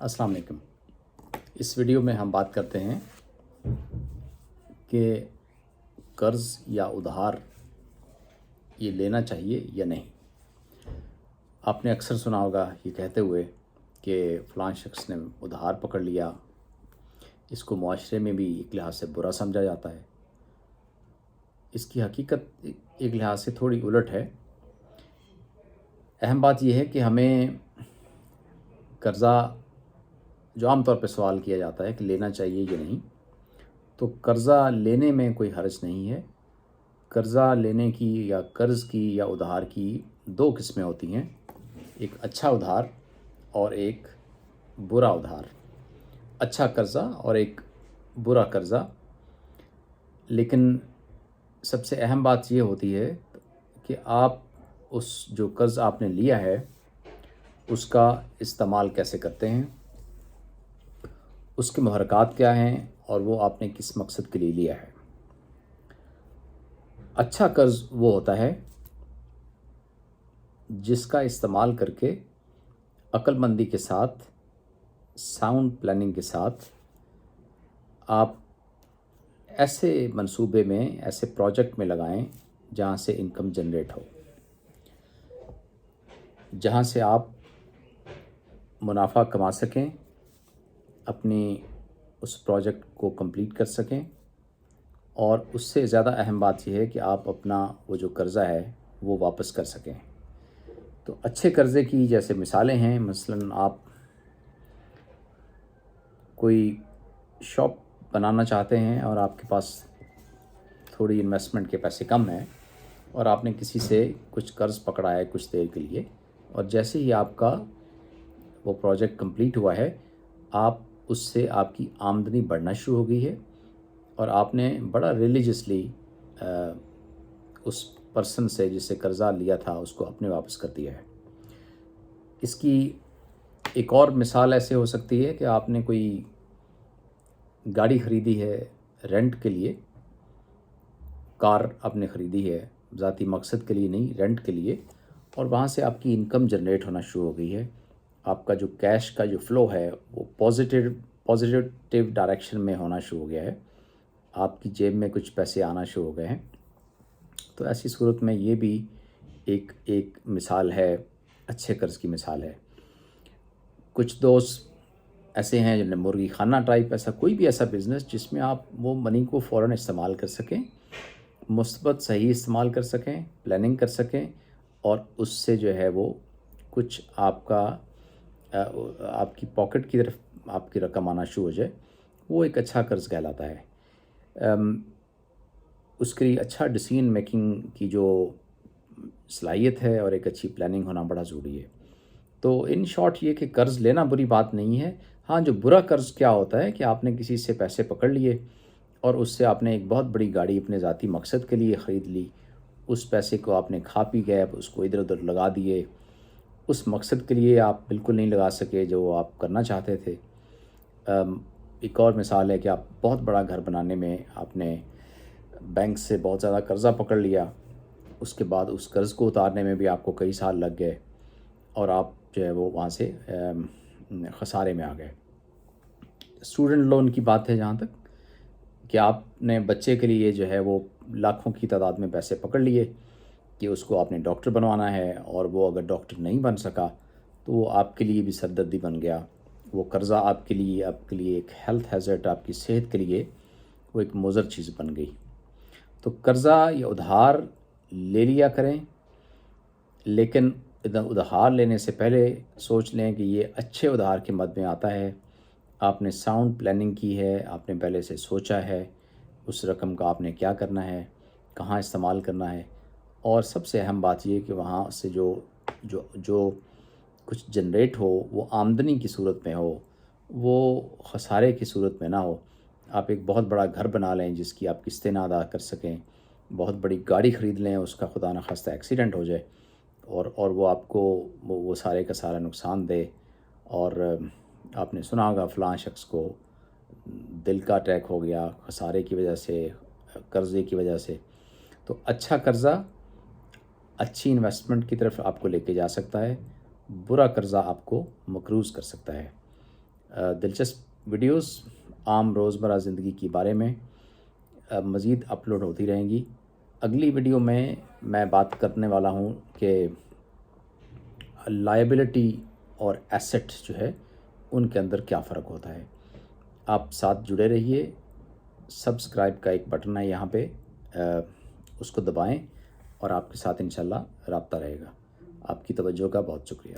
अस्सलाम वालेकुम। इस वीडियो में हम बात करते हैं कि कर्ज़ या उधार ये लेना चाहिए या नहीं। आपने अक्सर सुना होगा ये कहते हुए कि फ़लाँ शख्स ने उधार पकड़ लिया, इसको मुआशरे में भी एक लिहाज से बुरा समझा जाता है। इसकी हकीकत एक लिहाज से थोड़ी उलट है। अहम बात यह है कि हमें कर्ज़ा जो आम तौर पे सवाल किया जाता है कि लेना चाहिए या नहीं, तो कर्ज़ा लेने में कोई हर्ज नहीं है। कर्ज़ा लेने की या कर्ज़ की या उधार की दो किस्में होती हैं, एक अच्छा उधार और एक बुरा उधार। अच्छा कर्ज़ा और एक बुरा कर्ज़ा। लेकिन सबसे अहम बात ये होती है कि आप उस जो कर्ज़ आपने लिया है उसका इस्तेमाल कैसे करते हैं, उसके मुहर्रकात क्या हैं और वो आपने किस मकसद के लिए लिया है। अच्छा कर्ज़ वो होता है जिसका इस्तेमाल करके अक्लमंदी के साथ, साउंड प्लानिंग के साथ आप ऐसे मंसूबे में, ऐसे प्रोजेक्ट में लगाएं जहाँ से इनकम जनरेट हो, जहाँ से आप मुनाफा कमा सकें, अपनी उस प्रोजेक्ट को कंप्लीट कर सकें। और उससे ज़्यादा अहम बात यह है कि आप अपना वो जो कर्ज़ा है वो वापस कर सकें। तो अच्छे कर्ज़े की जैसे मिसालें हैं, मसलन आप कोई शॉप बनाना चाहते हैं और आपके पास थोड़ी इन्वेस्टमेंट के पैसे कम हैं और आपने किसी से कुछ कर्ज़ पकड़ा है कुछ देर के लिए, और जैसे ही आपका वो प्रोजेक्ट कंप्लीट हुआ है, आप उससे आपकी आमदनी बढ़ना शुरू हो गई है और आपने बड़ा रिलीजियसली उस पर्सन से जिससे कर्ज़ा लिया था उसको अपने वापस कर दिया है। इसकी एक और मिसाल ऐसे हो सकती है कि आपने कोई गाड़ी ख़रीदी है रेंट के लिए, कार आपने ख़रीदी है ज़ाती मकसद के लिए नहीं, रेंट के लिए, और वहाँ से आपकी इनकम जनरेट होना शुरू हो गई है। आपका जो कैश का जो फ़्लो है वो पॉजिटिव डायरेक्शन में होना शुरू हो गया है, आपकी जेब में कुछ पैसे आना शुरू हो गए हैं। तो ऐसी सूरत में ये भी एक मिसाल है, अच्छे कर्ज़ की मिसाल है। कुछ दोस्त ऐसे हैं जिन्हें मुर्गी खाना टाइप, ऐसा कोई भी ऐसा बिज़नेस जिसमें आप वो मनी को फ़ौरन इस्तेमाल कर सकें, मुस्बत सही इस्तेमाल कर सकें, प्लानिंग कर सकें, और उससे जो है वो कुछ आपकी पॉकेट की तरफ आपकी रकम आना शुरू हो जाए, वो एक अच्छा कर्ज़ कहलाता है। उसके लिए अच्छा डिसीजन मेकिंग की जो सलाहियत है और एक अच्छी प्लानिंग होना बड़ा ज़रूरी है। तो इन शॉर्ट ये कि कर्ज़ लेना बुरी बात नहीं है। हाँ, जो बुरा कर्ज़ क्या होता है कि आपने किसी से पैसे पकड़ लिए और उससे आपने एक बहुत बड़ी गाड़ी अपने ज़ाती मकसद के लिए ख़रीद ली, उस पैसे को आपने खा पी गए, उसको इधर उधर लगा दिए, उस मकसद के लिए आप बिल्कुल नहीं लगा सके जो आप करना चाहते थे। एक और मिसाल है कि आप बहुत बड़ा घर बनाने में आपने बैंक से बहुत ज़्यादा कर्ज़ा पकड़ लिया, उसके बाद उस कर्ज़ को उतारने में भी आपको कई साल लग गए और आप जो है वो वहाँ से ख़सारे में आ गए। स्टूडेंट लोन की बात है जहाँ तक, कि आपने बच्चे के लिए जो है वो लाखों की तादाद में पैसे पकड़ लिए कि उसको आपने डॉक्टर बनवाना है, और वो अगर डॉक्टर नहीं बन सका तो वो आपके लिए भी सरदर्दी बन गया। वो कर्ज़ा आपके लिए एक हेल्थ हैज़र्ड, आपकी सेहत के लिए वो एक मुज़र चीज़ बन गई। तो कर्ज़ा या उधार ले लिया करें, लेकिन उधार लेने से पहले सोच लें कि ये अच्छे उधार के मद में आता है, आपने साउंड प्लानिंग की है, आपने पहले से सोचा है उस रकम का आपने क्या करना है, कहाँ इस्तेमाल करना है, और सबसे अहम बात ये कि वहाँ से जो जो जो कुछ जनरेट हो वो आमदनी की सूरत में हो, वो ख़सारे की सूरत में ना हो। आप एक बहुत बड़ा घर बना लें जिसकी आप किस्तें ना अदा कर सकें, बहुत बड़ी गाड़ी ख़रीद लें, उसका खुदा न खास्ता एक्सीडेंट हो जाए और वो आपको वो सारे का सारा नुकसान दे, और आपने सुना होगा फ़लाँ शख्स को दिल का अटैक हो गया ख़सारे की वजह से, कर्ज़े की वजह से। तो अच्छा कर्ज़ा अच्छी इन्वेस्टमेंट की तरफ आपको लेके जा सकता है, बुरा कर्ज़ा आपको मकरूज़ कर सकता है। دلچسپ ویڈیوز عام روزمرہ زندگی کے بارے میں مزید اپلوڈ ہوتی رہیں گی۔ اگلی ویڈیو میں بات کرنے والا ہوں کہ لائبلٹی اور ایسٹ جو ہے ان کے اندر کیا فرق ہوتا ہے۔ آپ ساتھ جڑے رہیے۔ سبسکرائب کا ایک بٹن ہے یہاں پہ، اس کو دبائیں اور آپ کے ساتھ انشاءاللہ رابطہ رہے گا۔ آپ کی توجہ کا بہت شکریہ۔